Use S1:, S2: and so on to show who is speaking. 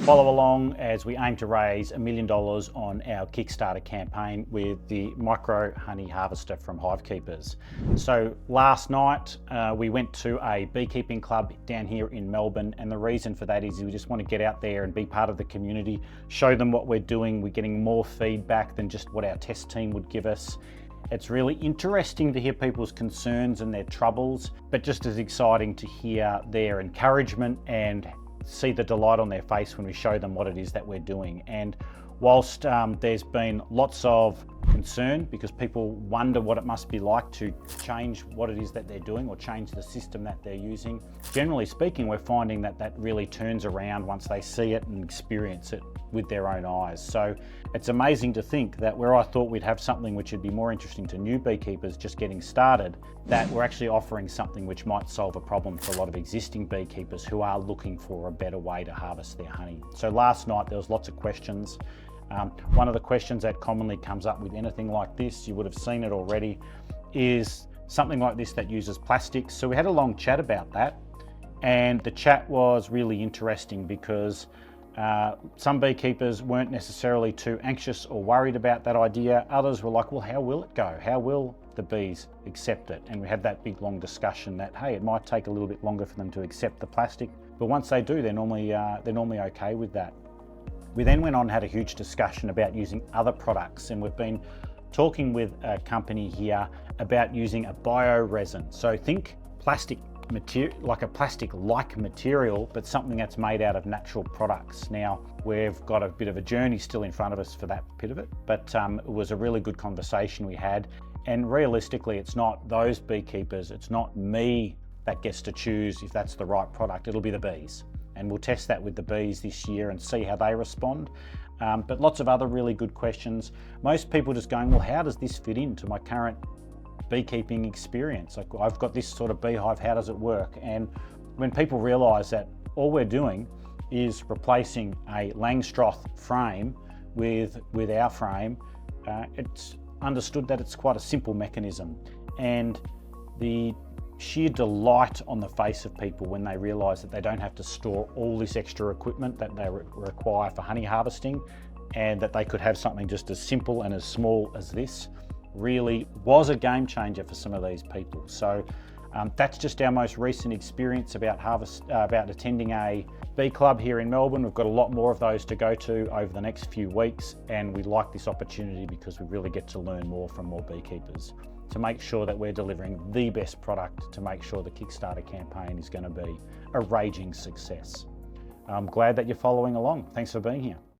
S1: Follow along as we aim to raise $1 million on our Kickstarter campaign with the micro honey harvester from HiveKeepers. So last night we went to a beekeeping club down here in Melbourne, and the reason for that is we just want to get out there and be part of the community, show them what we're doing. We're getting more feedback than just what our test team would give us. It's really interesting to hear people's concerns and their troubles, but just as exciting to hear their encouragement and see the delight on their face when we show them what it is that we're doing. And whilst there's been lots of concern because people wonder what it must be like to change what it is that they're doing or change the system that they're using, generally speaking, we're finding that that really turns around once they see it and experience it with their own eyes. So it's amazing to think that where I thought we'd have something which would be more interesting to new beekeepers just getting started, that we're actually offering something which might solve a problem for a lot of existing beekeepers who are looking for a better way to harvest their honey. So last night there was lots of questions. One of the questions that commonly comes up with anything like this, you would have seen it already, is something like this that uses plastics. So we had a long chat about that, and the chat was really interesting because some beekeepers weren't necessarily too anxious or worried about that idea. Others were like, well, how will it go? How will the bees accept it? And we had that big long discussion that, hey, it might take a little bit longer for them to accept the plastic, but once they do, they're normally okay with that. We then went on and had a huge discussion about using other products, and we've been talking with a company here about using a bio-resin. So think plastic material, like a plastic-like material, but something that's made out of natural products. Now, we've got a bit of a journey still in front of us for that bit of it, but it was a really good conversation we had. And realistically, it's not those beekeepers, it's not me that gets to choose if that's the right product, it'll be the bees. And we'll test that with the bees this year and see how they respond. But lots of other really good questions. Most people just going, well, how does this fit into my current beekeeping experience? Like, I've got this sort of beehive, how does it work? And when people realize that all we're doing is replacing a Langstroth frame with our frame, it's understood that it's quite a simple mechanism. And the sheer delight on the face of people when they realise that they don't have to store all this extra equipment that they require for honey harvesting, and that they could have something just as simple and as small as this, really was a game changer for some of these people. So that's just our most recent experience about attending a bee club here in Melbourne. We've got a lot more of those to go to over the next few weeks, and we like this opportunity because we really get to learn more from more beekeepers to make sure that we're delivering the best product to make sure the Kickstarter campaign is going to be a raging success. I'm glad that you're following along. Thanks for being here.